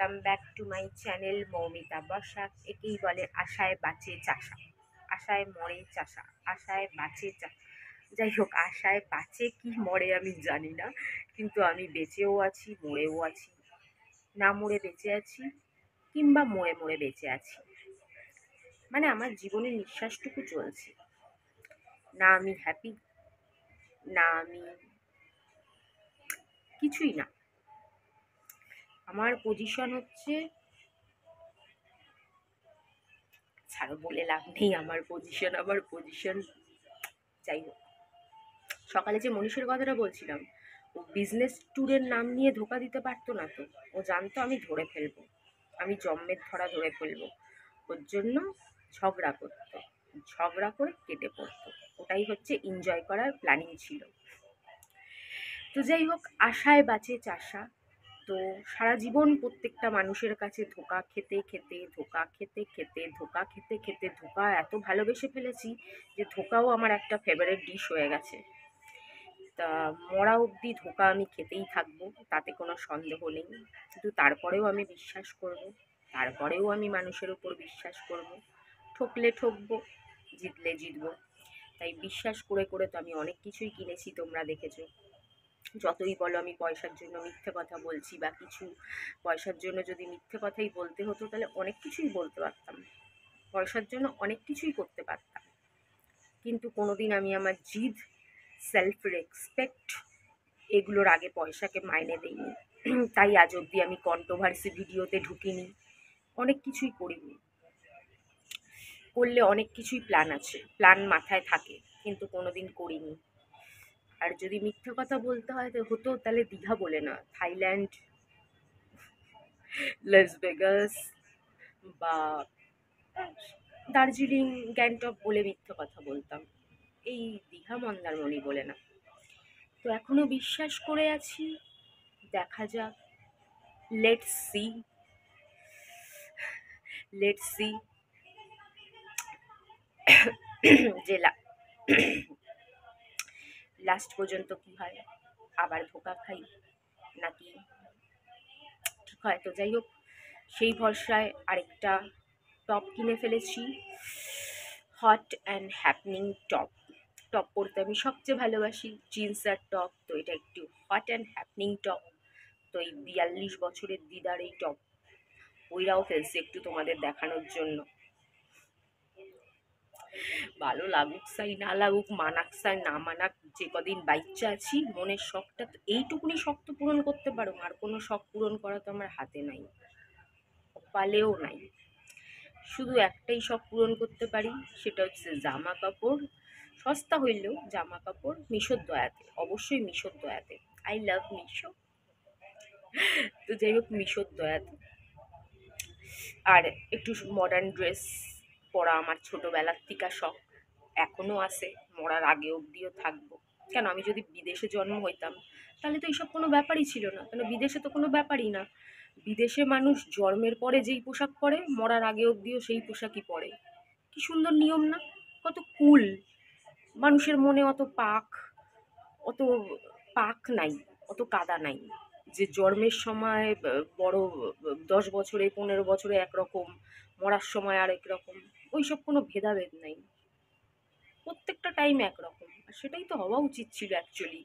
Welcome back to my channel Moumita Basak. একেই বলে আশায় বাঁচে চাষা, আশায় মরে চাষা, আশায় বাঁচে যাই হোক, আশায় বাঁচে কি মরে আমি জানি না, কিন্তু আমি বেঁচেও আছি, মরেও আছি। না মরে বেঁচে আছি, কিংবা মরে মরে বেঁচে আছি, মানে আমার জীবনের নিঃশ্বাসটুকু চলছে। না আমি হ্যাপি, না আমি কিছুই না। আমার পজিশন হচ্ছে, ছাড়ো বলে লাভ নেই। আমার পজিশন যাই হোক। সকালে যে মনীষের কথাটা বলছিলাম, ও বিজনেস ট্যুরের নাম নিয়ে ধোকা দিতে পারতো না তো? ও জানতো আমি ধরে ফেলবো, আমি জম্মের ধরা ধরে ফেলবো। ওর জন্য ঝগড়া করতো, ঝগড়া করে কেটে পড়তো। ওটাই হচ্ছে এনজয় করার প্ল্যানিং ছিল। তো যাই হোক, আশায় বাঁচে চাষা। তো সারা জীবন প্রত্যেকটা মানুষের কাছে ধোকা খেতে খেতে, ধোকা খেতে খেতে, ধোকা খেতে খেতে, ধোকা এত ভালোবেসে ফেলেছি যে ধোকাও আমার একটা ফেভারিট ডিশ হয়ে গেছে। তা মরা অবধি ধোকা আমি খেতেই থাকবো, তাতে কোনো সন্দেহ নেই। কিন্তু তারপরেও আমি বিশ্বাস করব, তারপরেও আমি মানুষের উপর বিশ্বাস করব। ঠকলে ঠকবো, জিতলে জিতবো। তাই বিশ্বাস করে করে তো আমি অনেক কিছুই কিনেছি, তোমরা দেখেছো। যতই বলো আমি পয়সার জন্য মিথ্যে কথা বলছি বা কিছু, পয়সার জন্য যদি মিথ্যে কথাই বলতে হতো তাহলে অনেক কিছুই বলতে পারতাম, পয়সার জন্য অনেক কিছুই করতে পারতাম। কিন্তু কোনোদিন আমি আমার জিদ, সেলফ রেসপেক্ট, এগুলোর আগে পয়সাকে মাইনে দিইনি। তাই আজ অবধি আমি কন্ট্রোভার্সি ভিডিওতে ঢুকিনি, অনেক কিছুই করিনি। করলে অনেক কিছুই প্ল্যান আছে, প্ল্যান মাথায় থাকে, কিন্তু কোনোদিন করিনি। আর যদি মিথ্যে কথা বলতে হয় তো হতো, তাহলে দীঘা বলে না, থাইল্যান্ড, লাস ভেগাস বা দার্জিলিং, গ্যাংটক বলে মিথ্যে কথা বলতাম, এই দীঘা মন্দারমণি বলে না। তো এখনো বিশ্বাস করে আছি, দেখা যাক। লেটস সি, লেটস সি যে লাস্ট পর্যন্ত কি হয়, আবার ধোকা খাই নাকি ঠিক হয়। তো যাই হোক, সেই ভরসায় আরেকটা টপ কিনে ফেলেছি, hot and happening top. Top পরতে আমি সবচেয়ে ভালোবাসি, জিন্স আর টপ। তো এটা একটু হট অ্যান্ড হ্যাপনিং টপ। তো এই 42 বছরের দিদার এই টপ ওইরাও ফেলছে একটু তোমাদের দেখানোর জন্য। ভালো লাগুক চাই না লাগুক, মানাক চাই না মানাক, যে কদিন বাচ্চা আছি মনের শখটা তো এইটুকুনি শখ তো পূরণ করতে পারো। আর কোনো শখ পূরণ করা তো আমার হাতে নাই, কপালেও নাই। শুধু একটাই শখ পূরণ করতে পারি, সেটা হচ্ছে জামা কাপড়। সস্তা হইলেও জামা কাপড় মিশোর দয়াতে, অবশ্যই মিশোর দয়াতে। I love Meesho. তো যাই হোক, মিশোর দয়াতে। আর একটু মডার্ন ড্রেস পরা আমার ছোটোবেলার থেকে শখ, এখনও আছে, মরার আগে অবধিও থাকবো। কেন, আমি যদি বিদেশে জন্ম হইতাম তাহলে তো এইসব কোনো ব্যাপারই ছিল না, কেন বিদেশে তো কোনো ব্যাপারই না। বিদেশে মানুষ জন্মের পরে যেই পোশাক পরে, মরার আগে অবধিও সেই পোশাকই পরে। কি সুন্দর নিয়ম না? কত কুল। মানুষের মনে অত পাক, অত পাক নাই, অত কাদা নাই যে জন্মের সময় বড় 10 বছরে 15 বছরে একরকম, মরার সময় আরেক রকম। ওইসব কোনো ভেদাভেদ নাই, প্রত্যেকটা টাইম একরকম। আর সেটাই তো হওয়া উচিত ছিল অ্যাকচুয়ালি।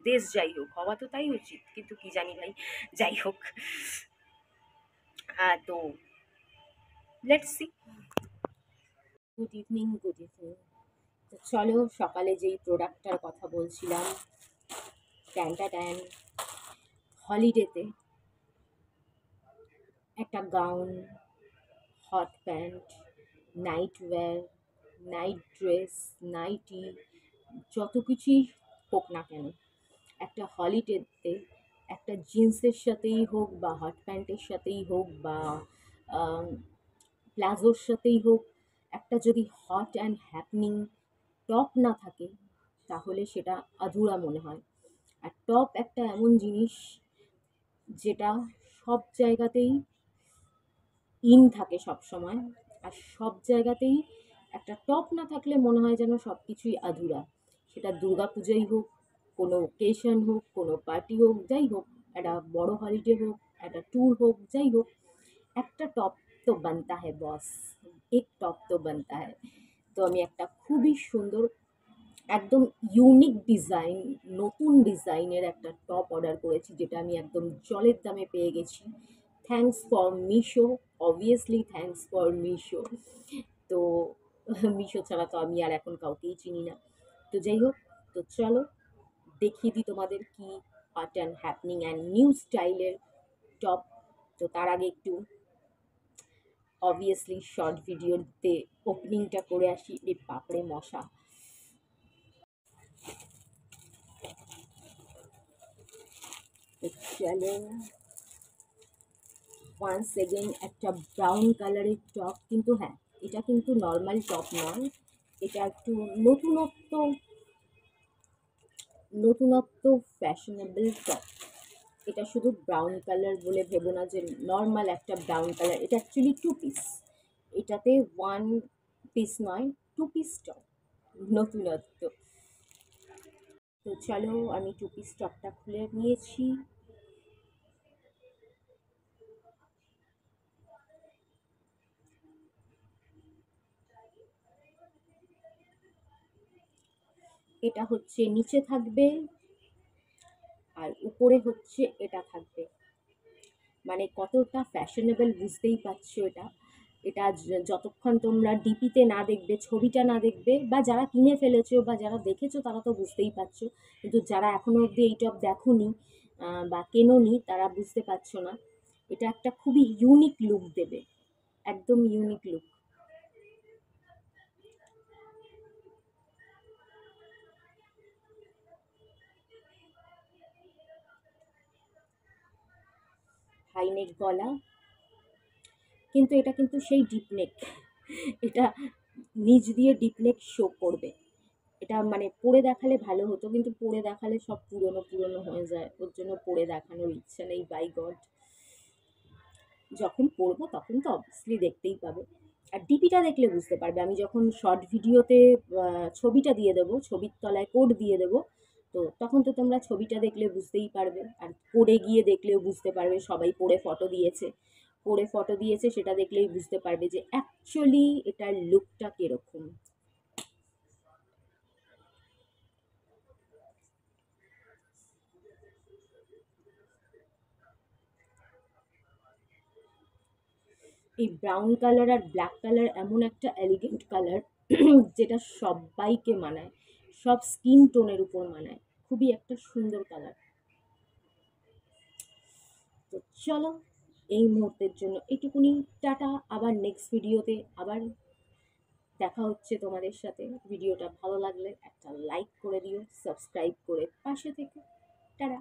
দেশ যাই হোক, হওয়া তো তাই উচিত, কিন্তু কি জানি ভাই। যাই হোক, তো let's see. Good evening, good evening. তো চলো, সকালে যেই প্রোডাক্টটার কথা বলছিলাম, ট্যানটা ট্যান, হলিডেতে একটা gown, hot pant, nightwear, night dress, nightie, যত কিছুই হোক না কেন, একটা হলিডেতে একটা জিন্সের সাথেই হোক বা হট প্যান্টের সাথেই হোক বা প্লাজোর সাথেই হোক, একটা যদি হট অ্যান্ড হ্যাপনিং টপ না থাকে তাহলে সেটা আধুরা মনে হয়। আর টপ একটা এমন জিনিস যেটা সব জায়গাতেই ইন থাকে সব সময়। আর সব জায়গাতেই একটা টপ না থাকলে মনে হয় যেন সব কিছুই আধুরা। সেটা দুর্গা পূজাই হোক, কোনো ওকেশন হোক, কোনো পার্টি হোক, যাই হোক, একটা বড় হলিডে হোক, একটা ট্যুর হোক, যাই হোক, একটা টপ তো বানতা है বস, এক টপ তো বানতা है। তো আমি একটা খুবই সুন্দর একদম ইউনিক ডিজাইন, নতুন ডিজাইনের একটা টপ অর্ডার করেছি, যেটা আমি একদম জলের দামে পেয়ে গেছি। Thanks for Meesho, obviously thanks for Meesho. তো মিশো ছাড়া তো আমি আর এখন কাউকেই চিনি না। তো যাই হোক, তো চলো দেখিয়ে দিই তোমাদের কি hot and happening and new স্টাইলের টপ। তো তার আগে একটু অবভিয়াসলি শর্ট ভিডিওতে ওপেনিংটা করে আসি। রে বাপরে মশা! তো চলো, ওয়ান্স এগেন একটা ব্রাউন কালারের টপ, কিন্তু হ্যাঁ, এটা কিন্তু নর্মাল টপ নয়, এটা একটু নতুনত্ব, নতুনত্ব ফ্যাশনেবল টপ। এটা শুধু ব্রাউন কালার বলে ভেবো না যে নর্মাল একটা ব্রাউন কালার, এটা অ্যাকচুয়ালি টু পিস। এটাতে ওয়ান পিস নয়, টু পিস টপ, নতুনত্ব। তো চলো, আমি টু পিস টপটা খুলে নিয়েছি। এটা হচ্ছে নিচে থাকবে, আর উপরে হচ্ছে এটা থাকবে। মানে কতটা ফ্যাশনেবল বুঝতেই পারছো। এটা এটা যতক্ষণ তোমরা ডিপিতে না দেখবে, ছবিটা না দেখবে, বা যারা কিনে ফেলেছো বা যারা দেখেছো তারা তো বুঝতেই পারছো, কিন্তু যারা এখনো অবধি এই টপ দেখোনি বা কেনোনি, তারা বুঝতে পারছো না। এটা একটা খুবই ইউনিক লুক দেবে, একদম ইউনিক লুক। হাই নেক গলা, কিন্তু এটা কিন্তু সেই ডিপ নেক, এটা নিচ দিয়ে ডিপ নেক শো করবে। এটা মানে পরে দেখালে ভালো হতো, কিন্তু পরে দেখালে সব পুরনো পুরনো হয়ে যায়, ওর জন্য পরে দেখানোর ইচ্ছা নেই, বাই গড। যখন পরবো তখন তো অবভিয়াসলি দেখতেই পাবে, আর ডিপিটা দেখলে বুঝতে পারবে। আমি যখন শর্ট ভিডিওতে ছবিটা দিয়ে দেবো, ছবির তলায় কোড দিয়ে দেবো, তো তখন তো তোমরা ছবিটা দেখলে বুঝতেই পারবে, আর পরে গিয়ে দেখলেও বুঝতে পারবে। সবাই পরে ফটো দিয়েছে, পরে ফটো দিয়েছে, সেটা দেখলেই বুঝতে পারবে যে অ্যাকচুয়ালি এটার লুকটা কীরকম। এই ব্রাউন কালার আর ব্ল্যাক কালার এমন একটা এলিগেন্ট কালার, যেটা সবাইকে মানায়, সব স্কিন টোনের উপর মানায়, খুবই একটা সুন্দর কালার। তো চলো, এই মুহূর্তের জন্য এইটুকুনি, টাটা। আবার নেক্সট ভিডিওতে আবার দেখা হচ্ছে তোমাদের সাথে। ভিডিওটা ভালো লাগলে একটা লাইক করে দিও, সাবস্ক্রাইব করে পাশে থেকে। টাটা।